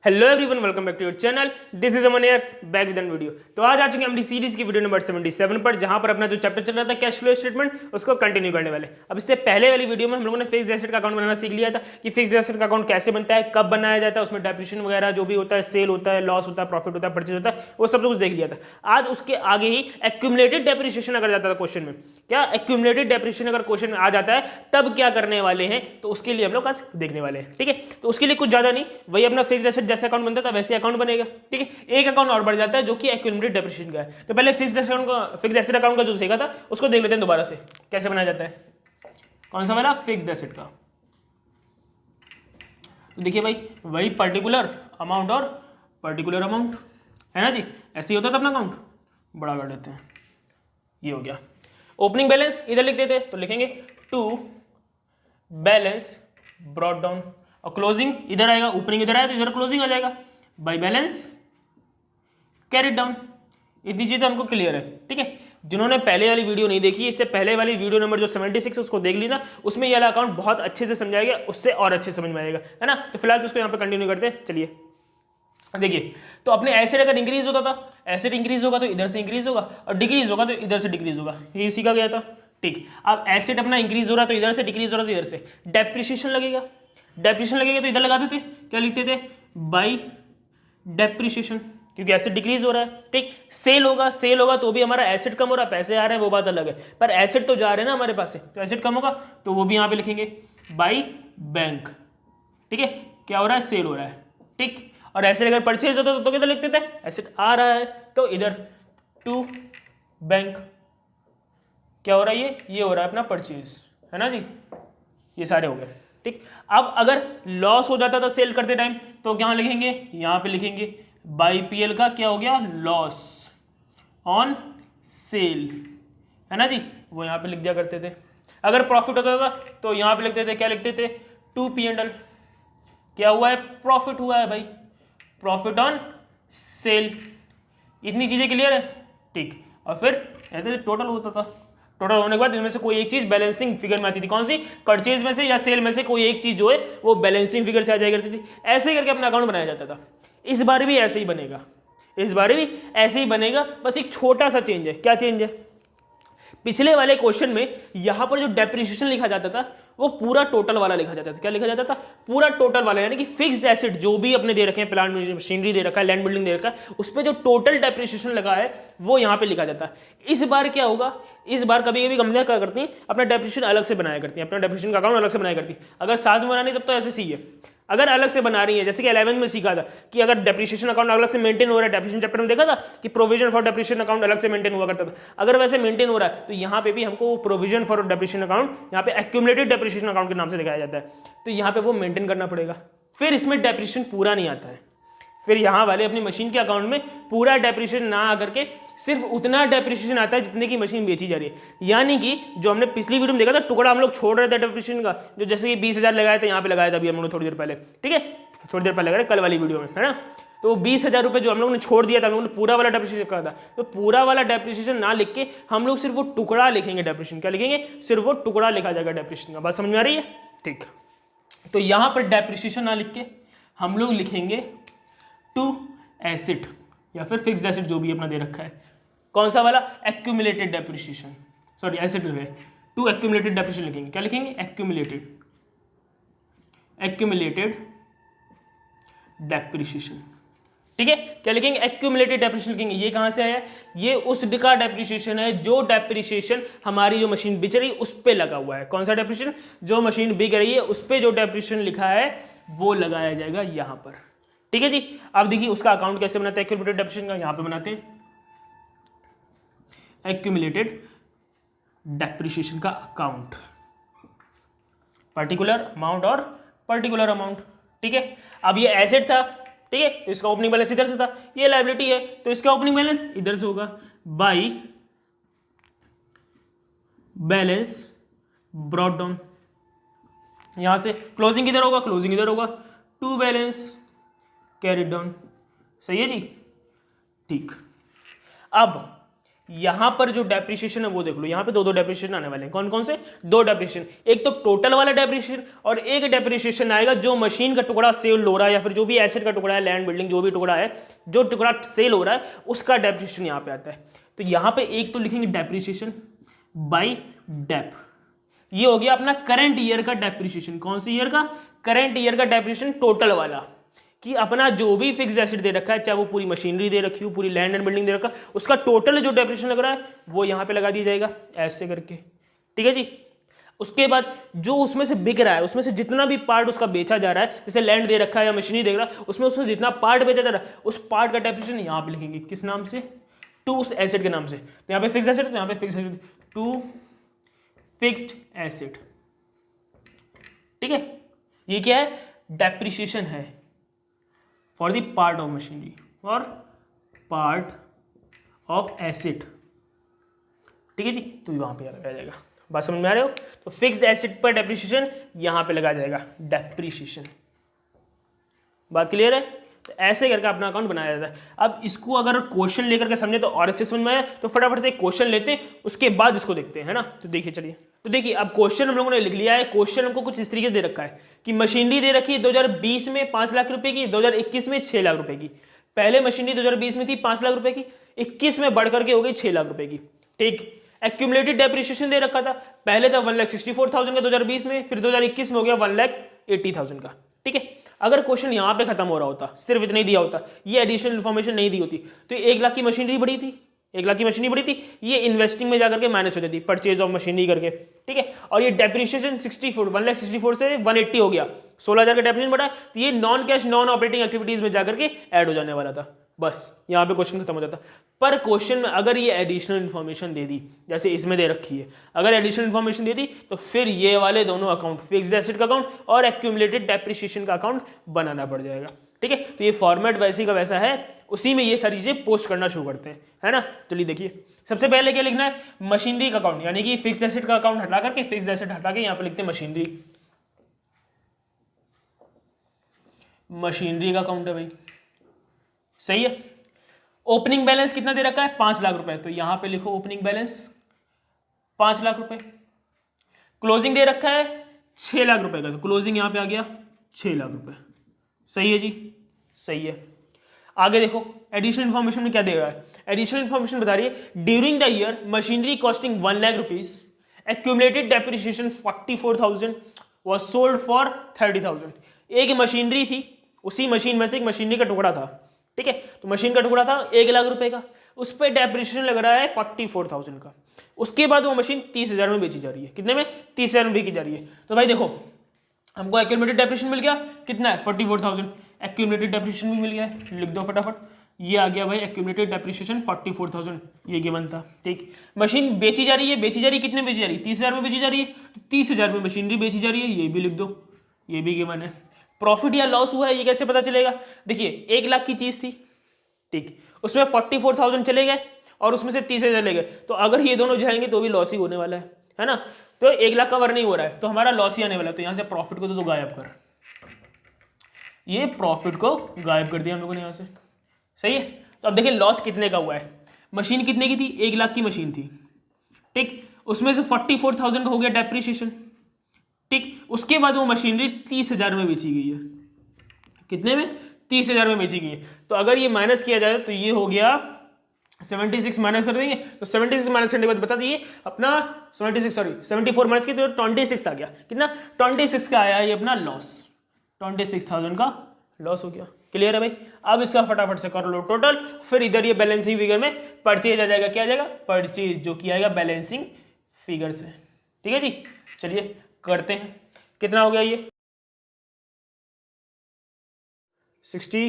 Hello everyone, welcome back to your channel. This is Aman here, back with an video. तो आज आ चुके हैं हम सीरीज की वीडियो नंबर 77 पर, जहां पर अपना जो चैप्टर चल रहा था कैश फ्लो स्टेटमेंट, उसको कंटिन्यू करने वाले। अब इससे पहले वाली वीडियो में हम लोगों ने फिक्स्ड एसेट का अकाउंट बनाना सीख लिया था कि फिक्स्ड एसेट का अकाउंट कैसे बनता है, कब बनाया जाता है, उसमें डेप्रिसिएशन वगैरह जो भी होता है, सेल होता है, लॉस होता है, प्रॉफिट होता है, परचेज होता है, वो सब कुछ देख लिया था। आज उसके आगे ही एक्यूमुलेटेड डेप्रिसिएशन अगर जाता था क्वेश्चन में, क्या एक्यूमुलेटेड डेप्रिसिएशन अगर क्वेश्चन में आ जाता है तब क्या करने वाले हैं, तो उसके लिए हम लोग आज देखने वाले हैं। ठीक है, तो उसके लिए कुछ ज्यादा नहीं, वही अपना फिक्स्ड एसेट जैसे अकाउंट बनता था वैसे अकाउंट बनेगा। ठीक है, एक अकाउंट और बढ़ जाता है जो कि एक्यूमुलेटेड डेप्रिसिएशन का है। तो पहले फिक्स्ड एसेट अकाउंट का जो सीखा था उसको देख लेते हैं दोबारा से कैसे बनाया जाता है। कौन सा वाला? फिक्स्ड एसेट का। तो देखिए भाई, वही पर्टिकुलर अमाउंट और पर्टिकुलर अमाउंट है ना जी, ऐसे ही होता था अपना अकाउंट। बड़ा कर देते हैं, ये हो गया। ओपनिंग बैलेंस इधर लिख देते तो लिखेंगे टू बैलेंस ब्रॉट डाउन, और क्लोजिंग इधर आएगा, ओपनिंग इधर आया तो इधर क्लोजिंग आ जाएगा, बाय बैलेंस कैरिड डाउन। इतनी चीज़ हमको क्लियर है। ठीक है, जिन्होंने पहले वाली वीडियो नहीं देखी, इससे पहले वाली वीडियो नंबर जो 76 उसको देख ली ना, उसमें ये वाला अकाउंट बहुत अच्छे से समझाया गया, उससे और अच्छे समझ में आएगा, है ना। तो फिलहाल तो उसको यहाँ पे कंटिन्यू करते हैं। चलिए देखिए, तो अपने एसेट अगर इंक्रीज होता था, एसेट इंक्रीज होगा तो इधर से इंक्रीज होगा, और डिक्रीज होगा तो इधर से डिक्रीज होगा, ये सीखा गया था। ठीक, अब एसेट अपना इंक्रीज हो रहा तो इधर से, डिक्रीज हो रहा तो इधर से। डेप्रिसिएशन लगेगा, डेप्रिसिएशन लगेगा तो इधर लगाते थे, क्या लिखते थे? बाई डेप्रिसिएशन, क्योंकि एसेट डिक्रीज हो रहा है। ठीक, सेल होगा, सेल होगा तो भी हमारा एसेट कम हो रहा है, पैसे आ रहे हैं वो बात अलग है, पर एसेट तो जा रहे हैं ना हमारे पास से, तो एसेट कम होगा तो वो भी यहाँ पे लिखेंगे बाई बैंक। ठीक है, क्या हो रहा है? सेल हो रहा है। ठीक, और एसेट अगर परचेज होता तो किधर लिखते थे? एसेट आ रहा है तो इधर टू बैंक। क्या हो रहा है? ये हो रहा है अपना परचेज, है ना जी, ये सारे हो गए। ठीक, अब अगर लॉस हो जाता था सेल करते टाइम तो क्या लिखेंगे? यहाँ पे लिखेंगे बाई पीएल का क्या हो गया? लॉस ऑन सेल, है ना जी, वो यहाँ पे लिख दिया करते थे। अगर प्रॉफिट होता था तो यहाँ पे लिखते थे, क्या लिखते थे? To P&L। क्या हुआ है? प्रॉफिट हुआ है भाई, प्रॉफिट ऑन सेल। इतनी चीजें क्लियर है। ठीक, और फिर ऐसे टोटल होता था, टोटल होने के बाद इनमें से कोई एक चीज बैलेंसिंग फिगर में आती थी। कौन सी? परचेज में से या सेल में से कोई एक चीज जो है वो बैलेंसिंग फिगर से आ जाया करती थी। ऐसे करके अपना अकाउंट बनाया जाता था। इस बार भी ऐसे ही बनेगा, इस बार भी ऐसे ही बनेगा, बस एक छोटा सा चेंज है। क्या चेंज है? पिछले वाले क्वेश्चन में यहां पर जो डेप्रिसिएशन लिखा जाता था वो पूरा टोटल वाला लिखा जाता था। क्या लिखा जाता था? पूरा टोटल वाला, यानी कि फिक्स्ड एसेट जो भी अपने दे रखे हैं, प्लांट मशीनरी दे रखा है, लैंड बिल्डिंग दे रखा है, उस पर जो टोटल डेप्रिसिएशन लगा है वो यहाँ पे लिखा जाता है। इस बार क्या होगा? इस बार कभी कभी कंपनियां क्या करती हैं, अपना डेप्रिसिएशन अलग से बनाया करती हैं, अपना डेप्रिसिएशन का अकाउंट अलग से बनाया करती है। अगर साथ में बनानी तब तो ऐसे सी है, अगर अलग से बना रही है, जैसे कि 11th में सीखा था कि अगर डेप्रिसिएशन अकाउंट अलग से मेंटेन हो रहा है, डेप्रिसिएशन चैप्टर में देखा था कि प्रोविजन फॉर डेप्रिसिएशन अकाउंट अलग से मेंटेन हुआ करता था। अगर वैसे मेंटेन हो रहा है तो यहाँ पे भी हमको प्रोविजन फॉर डेप्रिसिएशन अकाउंट, यहाँ पे एक्यूमुलेटेड डेप्रिसिएशन अकाउंट के नाम से दिखाया जाता है, तो यहाँ पे वो मेंटेन करना पड़ेगा। फिर इसमें डेप्रिसिएशन पूरा नहीं आता है, फिर यहाँ वाले अपनी मशीन के अकाउंट में पूरा डेप्रिसिएशन ना आकर के सिर्फ उतना डेप्रिसिएशन आता है जितने की मशीन बेची जा रही है। यानी कि जो हमने पिछली वीडियो में देखा था, टुकड़ा हम लोग छोड़ रहे थे डेप्रिसिएशन का, जो जैसे कि 20,000 लगाया था, यहाँ पे लगाया था अभी हम लोगों ने थोड़ी देर पहले। ठीक है, थोड़ी देर पहले लगा कल वाली वीडियो में, है ना। तो 20,000 रुपये जो हम लोगों ने छोड़ दिया था, हम लोगों ने पूरा वाला डेप्रिसिएशन करा था, तो पूरा वाला डेप्रिसिएशन ना लिख के हम लोग सिर्फ वो टुकड़ा लिखेंगे डेप्रिसिएशन। क्या लिखेंगे? सिर्फ वो टुकड़ा लिखा जाएगा डेप्रिसिएशन का। बात समझ में आ रही है? ठीक, तो यहाँ पर डेप्रिसिएशन ना लिख के हम लोग लिखेंगे टू एसेट या फिर फिक्स्ड एसेट जो भी अपना दे रखा है। कौन सा वाला? एक्यूमुलेटेड डेप्रिसिएशन, सॉरी एसेट है, टू एक्यूमुलेटेड डेप्रिसिएशन लिखेंगे। क्या लिखेंगे? Accumulated, accumulated depreciation. ठीक है, क्या लिखेंगे? एक्यूमुलेटेड डेप्रिसिएशन लिखेंगे। ये कहां से आया? ये उस का डेप्रिसिएशन है जो डेप्रिसिएशन हमारी जो मशीन बिच रही है उस पे लगा हुआ है। कौन सा डेप्रिसिएशन? जो मशीन बिक रही है उस पे जो डेप्रिसिएशन लिखा है वो लगाया जाएगा यहां पर। ठीक है जी, अब देखिए उसका अकाउंट कैसे बनाते हैं एक्यूमुलेटेड डेप्रिसिएशन का। यहां पे बनाते हैं एक्यूमुलेटेड डेप्रिसिएशन का अकाउंट, पर्टिकुलर अमाउंट और पर्टिकुलर अमाउंट। ठीक है, अब ये एसेट था, ठीक है, तो इसका ओपनिंग बैलेंस इधर से था, ये लायबिलिटी है तो इसका ओपनिंग बैलेंस इधर से होगा, बाई बैलेंस ब्रॉट डाउन। यहां से क्लोजिंग इधर होगा, क्लोजिंग इधर होगा, टू बैलेंस कैरिड डाउन। सही है जी। ठीक, अब यहाँ पर जो डेप्रिसिएशन है वो देख लो, यहाँ पे दो दो डेप्रिसिएशन आने वाले हैं। कौन कौन से? दो डेप्रिसिएशन, एक तो टोटल वाला डेप्रिसिएशन और एक डेप्रिसिएशन आएगा जो मशीन का टुकड़ा सेल हो रहा है या फिर जो भी एसेट का टुकड़ा है, लैंड बिल्डिंग जो भी टुकड़ा है, जो टुकड़ा सेल हो रहा है उसका डेप्रिसिएशन यहाँ पे आता है। तो यहाँ पे एक तो लिखेंगे डेप्रिसिएशन बाई डेप, ये हो गया अपना करंट ईयर का डेप्रिसिएशन। कौन सी ईयर का? करंट ईयर का डेप्रिसिएशन टोटल वाला, कि अपना जो भी फिक्स एसेट दे रखा है, चाहे वो पूरी मशीनरी दे रखी हो, पूरी लैंड एंड बिल्डिंग दे रखा है, उसका टोटल जो डेप्रिसिएशन लग रहा है वो यहाँ पे लगा दिया जाएगा ऐसे करके। ठीक है जी। उसके बाद जो उसमें से बिक रहा है, उसमें से जितना भी पार्ट उसका बेचा जा रहा है, जैसे लैंड दे रखा है या मशीनरी दे रहा है, उसमें जितना पार्ट बेचा जा रहा है उस पार्ट का डेप्रिसिएशन यहाँ पे लिखेंगे। किस नाम से? टू उस एसेट के नाम से। तो यहाँ पे फिक्स एसेट, तो यहाँ पे fix asset, to fixed asset. ठीक है, ये क्या है? डेप्रिसिएशन है for the part of machinery और पार्ट ऑफ एसेट। ठीक है जी, तो वहां पे लगाया जाएगा। बात समझ में आ रहे हो? तो फिक्स्ड एसेट पर डेप्रिसिएशन यहां पे लगाया जाएगा डेप्रिसिएशन। बात क्लियर है? तो ऐसे करके अपना अकाउंट बनाया जाता है। अब इसको अगर क्वेश्चन लेकर के समझे तो और अच्छे समझ में आया, तो फटाफट से एक क्वेश्चन लेते हैं, उसके बाद इसको देखते हैं, है ना। तो देखिए, चलिए, तो देखिए अब क्वेश्चन हम लोगों ने लिख लिया है। क्वेश्चन हमको कुछ इस तरीके से दे रखा है कि मशीनरी दे रखी है 2020 में 5 लाख रुपए की, 2021 में 6 लाख रुपए की। पहले मशीनरी 2020 में थी 5 लाख रुपए की, 21 में बढ़ करके हो गई 6 लाख रुपए की। ठीक, एक्यूमुलेटेड डेप्रिसिएशन दे रखा था, पहले था 1,64,000 का 2020 में, फिर 2021 में हो गया 1,80,000 का। ठीक है, अगर क्वेश्चन यहाँ पे खत्म हो रहा होता, सिर्फ इतना ही दिया होता, ये एडिशनल इन्फॉर्मेशन नहीं दी होती, तो 1 लाख की मशीनरी बड़ी थी, 1 लाख की मशीनरी बड़ी थी, ये इन्वेस्टिंग में जाकर के मैनेज हो जाती, परचेज ऑफ मशीनरी करके। ठीक है, और ये डेप्रिसिएशन 1,64,000 से 180 हो गया, 16,000 का डेप्रिसिएशन बढ़ा, तो ये non cash non operating activities में जाकर के ऐड हो जाने वाला था। बस यहाँ पे क्वेश्चन खत्म हो जाता। पर क्वेश्चन में अगर ये एडिशनल इन्फॉर्मेशन दे दी, जैसे इसमें दे रखी है, अगर एडिशनल इन्फॉर्मेशन दे दी, तो फिर ये वाले दोनों अकाउंट, फिक्स्ड एसेट का अकाउंट और एक्यूमुलेटेड डेप्रिसिएशन का अकाउंट बनाना पड़ जाएगा। ठीक है, तो ये फॉर्मेट वैसे का वैसा है, उसी में ये सारी चीजें पोस्ट करना शुरू करते हैं, है ना। चलिए देखिए, सबसे पहले क्या लिखना है? मशीनरी का अकाउंट, यानी कि फिक्स्ड एसेट का अकाउंट हटा करके, फिक्स्ड एसेट हटा के यहाँ पे लिखते हैं मशीनरी। मशीनरी का अकाउंट है भाई, सही है। ओपनिंग बैलेंस कितना दे रखा है? 5 लाख रुपए, तो यहां पे लिखो ओपनिंग बैलेंस 5 लाख रुपए। क्लोजिंग दे रखा है 6 लाख रुपए का, तो क्लोजिंग यहां पे आ गया 6 लाख रुपए। सही है जी, सही है। आगे देखो, एडिशनल इन्फॉर्मेशन में क्या दे रहा है? एडिशनल इन्फॉर्मेशन बता रही है during the year machinery costing 1 lakh rupees, accumulated depreciation 44,000 was sold for 30,000। एक मशीनरी थी, उसी मशीन में से एक मशीनरी का टुकड़ा था। ठीक है, तो मशीन का टुकड़ा था 1 लाख रुपए का, उस पर डेप्रिसिएशन लग रहा है 44,000 का। उसके बाद वो मशीन 30,000 में बेची जा रही है। कितने में? 30,000 में बेची जा रही है। तो भाई देखो, हमको एक्यूमुलेटेड डेप्रिसिएशन मिल गया, कितना है? 44,000। एक्यूमुलेटेड डेप्रिसिएशन भी मिल गया है, लिख दो फटाफट। ये आ गया भाई एक्यूमुलेटेड डेप्रिसिएशन 44,000, ये गिवन था। ठीक, मशीन बेची जा रही है, बेची जा रही है, कितने बेची जा रही है? 30,000 में बेची जा रही है, तो 30,000 में मशीनरी बेची जा रही है, ये भी लिख दो, ये भी गिवन है। प्रॉफिट या लॉस हुआ है ये कैसे पता चलेगा? देखिए, 1 लाख की चीज थी, ठीक, उसमें 44,000 चले गए और उसमें से 30,000 चले गए, तो अगर ये दोनों जाएंगे तो भी लॉस ही होने वाला है ना। तो 1 लाख कवर नहीं हो रहा है, तो हमारा लॉस ही आने वाला है। तो यहां से प्रॉफिट को तो गायब कर, ये प्रॉफिट को गायब कर दिया हम लोगों ने यहां से। सही है। तो अब देखिए लॉस कितने का हुआ है। मशीन कितने की थी? 1 लाख की मशीन थी, ठीक, उसमें से 44,000 का हो गया डेप्रिसिएशन। ठीक, उसके बाद वो मशीनरी 30,000 में बेची गई है। कितने में? 30,000 में बेची गई है। तो अगर ये माइनस किया जाए तो ये हो गया 76 माइनस कर देंगे, तो 76 माइनस करने के बाद बता दीजिए अपना 74 माइनस किया तो 26 आ गया। कितना? 26 का आया ये अपना लॉस, 26,000 का लॉस हो गया। क्लियर है भाई? अब इसका फटाफट से कर लो टोटल, फिर इधर ये बैलेंसिंग फिगर में परचेज आ जाएगा। क्या आ जाएगा? परचेज, जो कि आएगा बैलेंसिंग फिगर से। ठीक है जी, चलिए करते हैं। कितना हो गया ये? 60,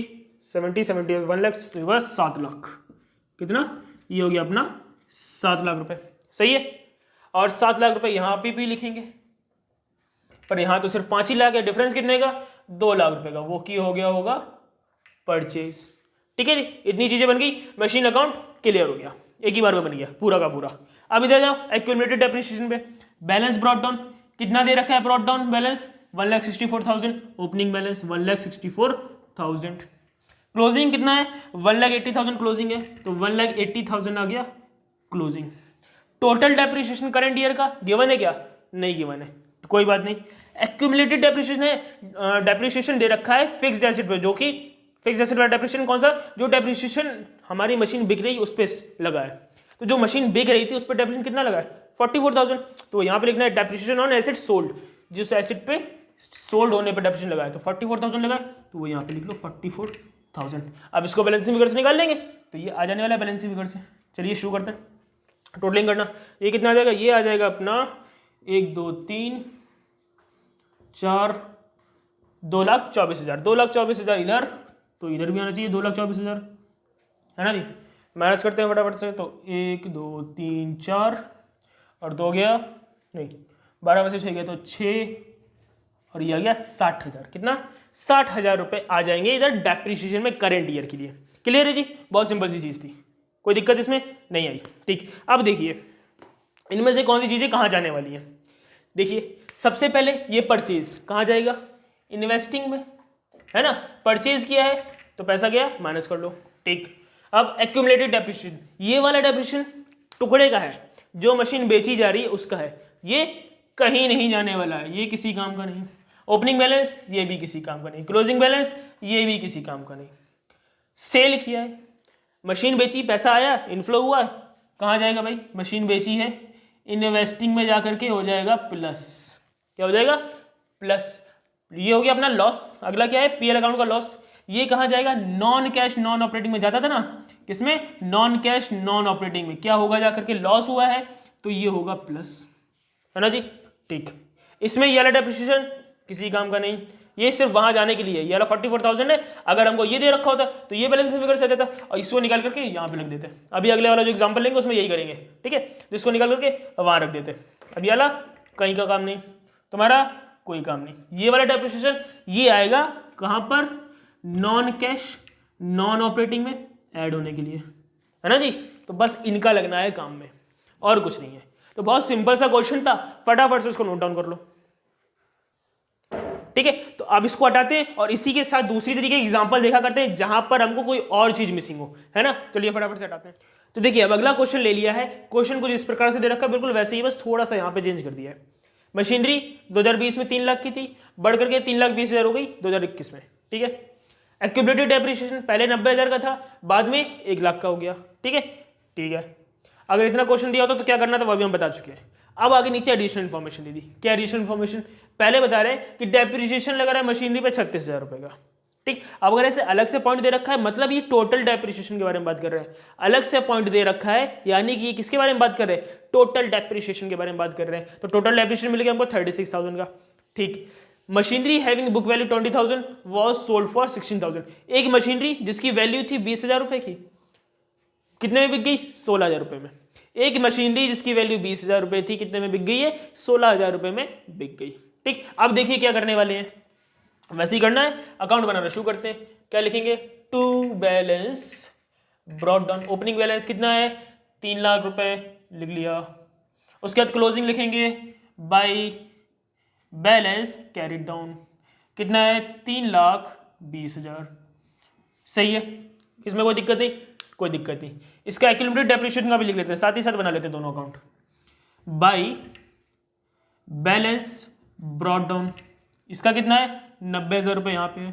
70, 70, 1 लाख, 7 लाख। कितना? ये हो गया अपना 7 लाख रुपए। सही है। और 7 लाख रुपए यहाँ पे भी लिखेंगे, पर यहाँ तो सिर्फ 5 ही लाख है। डिफरेंस कितने का? 2 लाख रुपए का। वो की हो गया होगा परचेज। ठीक है जी, इतनी चीजें बन गई, मशीन अकाउंट क्लियर हो गया, एक ही बार में बन गया पूरा का पूरा। अब इधर जाओ एक्यूमुलेटेड डेप्रिसिएशन पे। बैलेंस ब्रॉट डाउन कितना दे रखा है? Brought down balance 1,64,000। Opening balance 1,64,000। Closing कितना है? 1,80,000 क्लोजिंग है, तो 1,80,000 आ गया closing. Total depreciation current year का गिवन है क्या? नहीं गिवन है, तो कोई बात नहीं। एक्यूमुलेटेड डेप्रिसिएशन है, डेप्रिसिएशन दे रखा है फिक्स्ड एसेट पे, जो कि फिक्स्ड एसेट वाला डेप्रिसिएशन कौन सा? जो डेप्रिसिएशन हमारी मशीन बिक रही है उस पर लगा है। तो जो मशीन बिक रही थी उस पर डेप्रिसिएशन कितना लगा है? 44,000। तो यहाँ पे लिखना है डेप्रिसिएशन ऑन एसेट सोल्ड, जिस एसेट पे सोल्ड होने पर डेप्रिसिएशन लगा है, तो 44,000 लगा है, तो वो यहाँ पे लिख लो 44,000। अब इसको बैलेंसिंग फिगर से निकाल लेंगे तो ये आ जाने वाला है बैलेंसिंग फिगर से। चलिए शुरू करते हैं टोटलिंग करना। ये कितना आ जाएगा? ये आ जाएगा अपना 1 2 3 4 2,24,000। 2,24,000 इधर, तो इधर भी आना चाहिए 2,24,000, है ना जी। माइनस करते हैं फटाफट से, तो 1 2 3 4 और 2 गया नहीं, 12 में से 6 गया तो 6 और ये आ गया 60,000। कितना? 60,000 रुपये आ जाएंगे इधर डेप्रिसिएशन में करंट ईयर के लिए। क्लियर है जी? बहुत सिंपल सी चीज़ थी, कोई दिक्कत इसमें नहीं आई। ठीक, अब देखिए इनमें से कौन सी चीज़ें कहाँ जाने वाली हैं। देखिए सबसे पहले ये परचेज कहाँ जाएगा? इन्वेस्टिंग में, है ना। परचेज किया है तो पैसा गया, माइनस कर लो। ठीक, अब एक्यूमुलेटेड डेप्रिसिएशन, ये वाला डेप्रिसिएशन टुकड़े का है, जो मशीन बेची जा रही है उसका है, ये कहीं नहीं जाने वाला है, ये किसी काम का नहीं। ओपनिंग बैलेंस ये भी किसी काम का नहीं, क्लोजिंग बैलेंस ये भी किसी काम का नहीं। सेल किया है, मशीन बेची, पैसा आया, इनफ्लो हुआ, कहाँ जाएगा भाई? मशीन बेची है, इन्वेस्टिंग में जाकर के हो जाएगा प्लस। क्या हो जाएगा? प्लस। ये हो गया अपना लॉस। अगला क्या है? पीएल अकाउंट का लॉस। ये कहाँ जाएगा? नॉन कैश नॉन ऑपरेटिंग में जाता था ना, किसमें? नॉन कैश नॉन ऑपरेटिंग में। क्या होगा? जाकर के लॉस हुआ है तो ये होगा प्लस, है ना जी। ठीक, इसमें ये वाला डेप्रिसिएशन किसी काम का नहीं, ये सिर्फ वहां जाने के लिए। ये वाला 44,000 है, अगर हमको ये दे रखा होता तो ये बैलेंस फिगर से देता और इसको निकाल करके यहाँ पे रख देते। अभी अगले वाला जो एग्जांपल लेंगे उसमें यही करेंगे, ठीक है। तो इसको निकाल करके वहां रख देते। अब ये वाला कहीं का काम नहीं, तुम्हारा कोई काम नहीं। ये वाला डेप्रिसिएशन ये आएगा कहाँ पर? नॉन कैश नॉन ऑपरेटिंग में ऐड होने के लिए, है ना जी। तो बस इनका लगना है काम में, और कुछ नहीं है। तो बहुत सिंपल सा क्वेश्चन था, फटाफट से इसको नोट डाउन कर लो, ठीक है। तो अब इसको हटाते हैं और इसी के साथ दूसरी तरीके की एग्जांपल देखा करते हैं जहां पर हमको कोई और चीज मिसिंग हो, है ना। चलिए फटाफट से हटाते हैं। तो देखिए अब अगला क्वेश्चन ले लिया है, क्वेश्चन कुछ इस प्रकार से दे रखा है, बिल्कुल वैसे ही, बस थोड़ा सा यहाँ पे चेंज कर दिया है। मशीनरी 2020 में 3 लाख की थी, बढ़ करके 3,20,000 हो गई 2021 में, ठीक है। एक्यूमुलेटेड डेप्रिसिएशन पहले 90,000 का था, बाद में 1 लाख का हो गया, ठीक है। ठीक है, अगर इतना क्वेश्चन दिया होता तो क्या करना था वो भी हम बता चुके हैं। अब आगे नीचे एडिशनल इन्फॉर्मेशन दे दी। क्या एडिशनल इन्फॉर्मेशन? पहले बता रहे हैं कि डेप्रिसिएशन लगा रहा है मशीनरी पे 36,000 रुपये का, ठीक। अब अगर ऐसे अलग से पॉइंट दे रखा है, मतलब ये टोटल डेप्रिसिएशन के बारे में बात कर रहे हैं। अलग से पॉइंट दे रखा है यानी कि ये किसके बारे में बात कर रहे हैं? टोटल डेप्रिसिएशन के बारे में बात कर रहे हैं। तो टोटल डेप्रिसिएशन मिल गया हमको 36,000 का, ठीक। Machinery having book value 20,000 was sold for 16,000। एक मशीनरी जिसकी वैल्यू थी 20,000 रुपये की, कितने में बिक गई? 16,000 रुपये में। एक मशीनरी जिसकी वैल्यू 20,000 रुपये थी, कितने में बिक गई है? 16,000 रुपये में बिक गई, ठीक। अब देखिए क्या करने वाले हैं, वैसे ही करना है। अकाउंट बनाना शुरू करते हैं। क्या लिखेंगे? To balance brought down. Opening balance कितना है? 3 लाख रुपए लिख लिया। उसके बाद क्लोजिंग लिखेंगे बाय बैलेंस कैरिड डाउन, कितना है? 3,20,000। सही है, इसमें कोई दिक्कत नहीं, कोई दिक्कत नहीं। इसका एक्यूमुलेटेड डेप्रिसिएशन का भी लिख लेते हैं, साथ ही साथ बना लेते हैं दोनों account. By balance brought down, इसका कितना है? 90,000 रुपये यहाँ पे है,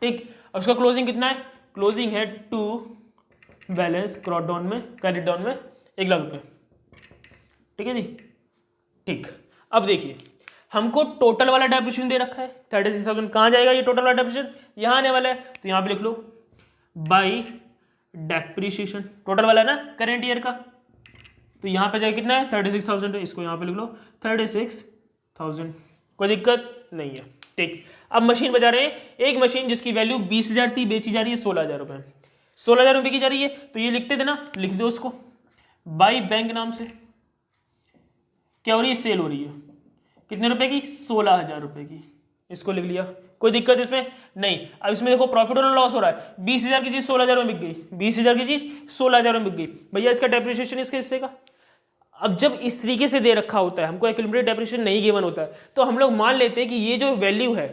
ठीक। और उसका क्लोजिंग कितना है? क्लोजिंग है टू बैलेंस क्रॉट डाउन में कैरिड डाउन में 1 लाख रुपये, ठीक है जी, ठीक। अब देखिए हमको टोटल वाला डेप्रिसिएशन दे रखा है 36,000। कहाँ जाएगा ये टोटल वाला डेप्रिसिएशन? यहाँ आने वाला है, तो यहाँ पे लिख लो बाय डेप्रिसिएशन, टोटल वाला है ना करेंट ईयर का, तो यहाँ पे जाएगा कितना है? 36,000 है, इसको यहाँ पे लिख लो 36,000, कोई दिक्कत नहीं है, ठीक। अब मशीन बजा रहे हैं, एक मशीन जिसकी वैल्यू 20,000 थी, बेची जा रही है 16,000 रुपये, 16,000 रुपये की जा रही है, तो ये लिखते थे ना, लिख दो उसको बाय बैंक नाम से। क्या हो रही है? सेल हो रही है, कितने रुपए की? 16,000 रुपये की, इसको लिख लिया, कोई दिक्कत इसमें नहीं। अब इसमें देखो प्रॉफिट और लॉस हो रहा है, 20,000 की चीज़ 16,000 में बिक गई, 20,000 की चीज़ 16,000 में बिक गई, भैया इसका डेप्रिसिएशन इसके हिस्से का। अब जब इस तरीके से दे रखा होता है, हमको एक्यूमुलेटेड डेप्रिसिएशन नहीं गिवन होता है, तो हम लोग मान लेते हैं कि ये जो वैल्यू है,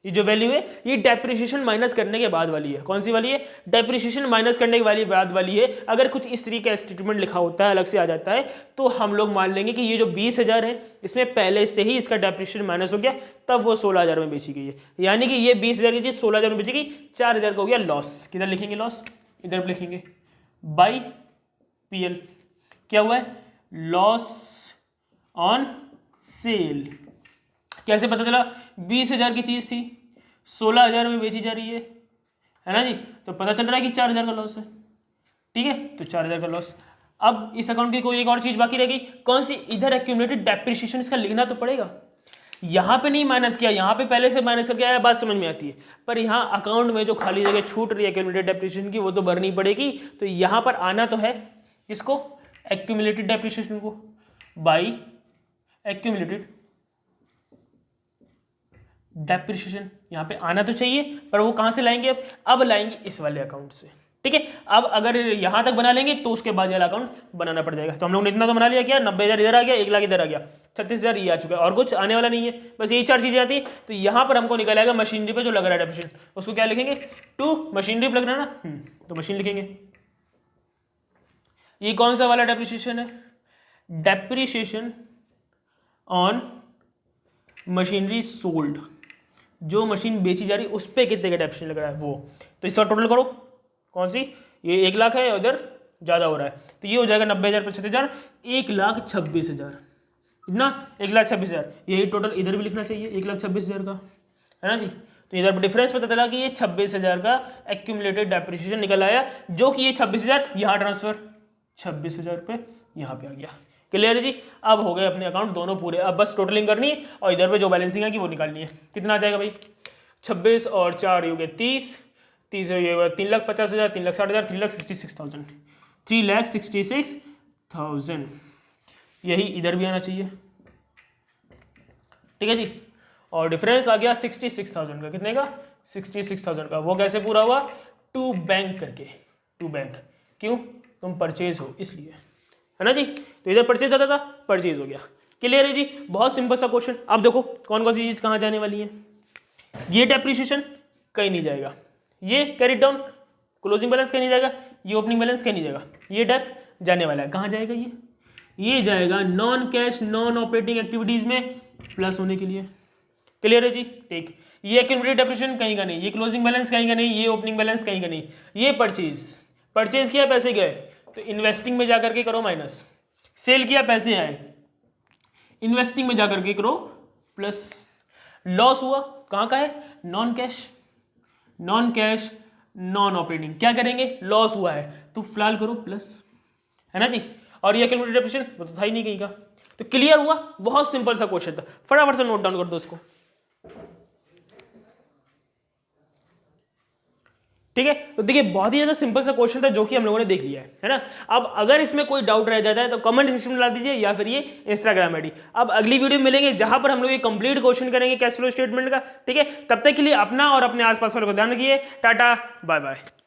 ये जो वैल्यू है ये डेप्रिसिएशन माइनस करने के बाद वाली है। कौन सी वाली है? डेप्रिसिएशन माइनस करने के बाद वाली है। अगर कुछ इस तरीके का स्टेटमेंट लिखा होता है, अलग से आ जाता है, तो हम लोग मान लेंगे कि ये जो 20,000 है इसमें पहले से ही इसका डेप्रिसिएशन माइनस हो गया, तब वो 16,000 में बेची गई है। यानी कि ये 20,000 की चीज़ 16,000 में बेची गई, 4,000 का हो गया लॉस। किधर लिखेंगे लॉस? इधर लिखेंगे बाई PL। क्या हुआ है? Loss on sale. कैसे पता चला? 20,000 की चीज़ थी, 16,000 में बेची जा रही है ना जी, तो पता चल रहा है कि 4,000 का लॉस है। ठीक है, तो 4,000 का लॉस। अब इस अकाउंट की कोई एक और चीज़ बाकी रह गई, कौन सी? इधर एक्यूमुलेटेड डेप्रिसिएशन, इसका लिखना तो पड़ेगा। यहाँ पे नहीं माइनस किया, यहाँ पे पहले से माइनस करके आया, बात समझ में आती है, पर यहाँ अकाउंट में जो खाली जगह छूट रही है एक्यूमुलेटेड डेप्रिसिएशन की, वो तो भरनी पड़ेगी। तो यहाँ पर आना तो है इसको, एक्यूमुलेटेड डेप्रिसिएशन को, बाई एक्यूमुलेटेड डेप्रिसिएशन। यहाँ पे आना तो चाहिए, पर वो कहाँ से लाएंगे? अब लाएंगे इस वाले अकाउंट से। ठीक है, अब अगर यहाँ तक बना लेंगे तो उसके बाद वाला अकाउंट बनाना पड़ जाएगा। तो हम लोग ने इतना तो बना लिया, क्या 90,000 इधर आ गया, 1 लाख इधर आ गया, 36,000 ये आ चुका है, और कुछ आने वाला नहीं है, बस यही 4 चीज़ें आती है। तो यहाँ पर हमको निकल आएगा मशीनरी पे जो लग रहा है डेप्रिसिएशन, उसको क्या लिखेंगे? टू मशीनरी पे लग रहा है ना, तो मशीन लिखेंगे। ये कौन सा वाला डेप्रिसिएशन है? डेप्रिसिएशन ऑन मशीनरी सोल्ड, जो मशीन बेची जा रही है उस पर कितने का डेप्रिसिएशन लग रहा है वो। तो इसका टोटल करो, कौन सी? ये 1 लाख है, उधर ज़्यादा हो रहा है, तो ये हो जाएगा 90,000 + 36,000, 1,26,000। इतना 1,26,000, यही टोटल इधर भी लिखना चाहिए 1,26,000 का, है ना जी। तो इधर डिफरेंस पता चला कि ये 26,000 का एक्यूमुलेटेड डेप्रिसिएशन निकल आया, जो कि ये 26,000 यहाँ ट्रांसफर, 26,000 रुपये यहाँ पे आ गया। क्लियर है जी। अब हो गए अपने अकाउंट दोनों पूरे, अब बस टोटलिंग करनी है और इधर पे जो बैलेंसिंग है कि वो निकालनी है। कितना आ जाएगा भाई? 26 और 4 हो गए 30, 30 हो गया 3,50,000, 3,60,000, 3,66,000, 3,66,000। यही इधर भी आना चाहिए। ठीक है जी, और डिफरेंस आ गया 66,000 का। कितने का? 66,000 का। वो कैसे पूरा हुआ? टू बैंक करके, टू बैंक। क्यों? तुम परचेज हो इसलिए, है ना जी। तो इधर परचेज आता था, परचेज हो गया। क्लियर है जी, बहुत सिंपल सा क्वेश्चन। अब देखो कौन कौन सी चीज कहाँ जाने वाली है। ये डेप्रिसिएशन कहीं नहीं जाएगा, ये कैरिड डाउन क्लोजिंग बैलेंस कहीं नहीं जाएगा, ये ओपनिंग बैलेंस कहीं नहीं जाएगा, ये डेप जाने वाला है। कहाँ जाएगा ये जाएगा non cash non operating activities में प्लस होने के लिए। क्लियर है जी। ठीक, ये एक्यूमुलेटेड डेप्रिसिएशन कहीं का नहीं, ये क्लोजिंग बैलेंस कहीं का नहीं, ये ओपनिंग बैलेंस कहीं का नहीं, ये परचेज किया पैसे गए तो इन्वेस्टिंग में जाकर के करो माइनस, सेल किया पैसे आए इन्वेस्टिंग में जाकर के करो प्लस, लॉस हुआ कहाँ का है? नॉन कैश नॉन ऑपरेटिंग, क्या करेंगे? लॉस हुआ है तो फिलहाल करो प्लस, है ना जी। और ये एक्यूमुलेटेड डेप्रिसिएशन वो तो था ही नहीं कहीं का। तो क्लियर हुआ, बहुत सिंपल सा क्वेश्चन था, फटाफट से नोट डाउन कर दो इसको। ठीक है, तो देखिए बहुत ही ज्यादा सिंपल सा क्वेश्चन था जो कि हम लोगों ने देख लिया है ना। अब अगर इसमें कोई डाउट रह जाता है तो कमेंट सेक्शन में ला दीजिए या फिर ये इंस्टाग्राम आईडी। अब अगली वीडियो मिलेंगे जहां पर हम लोग ये कंप्लीट क्वेश्चन करेंगे कैश फ्लो स्टेटमेंट का। ठीक है, तब तक के लिए अपना और अपने आसपास वालों को ध्यान रखिए। Tata bye bye.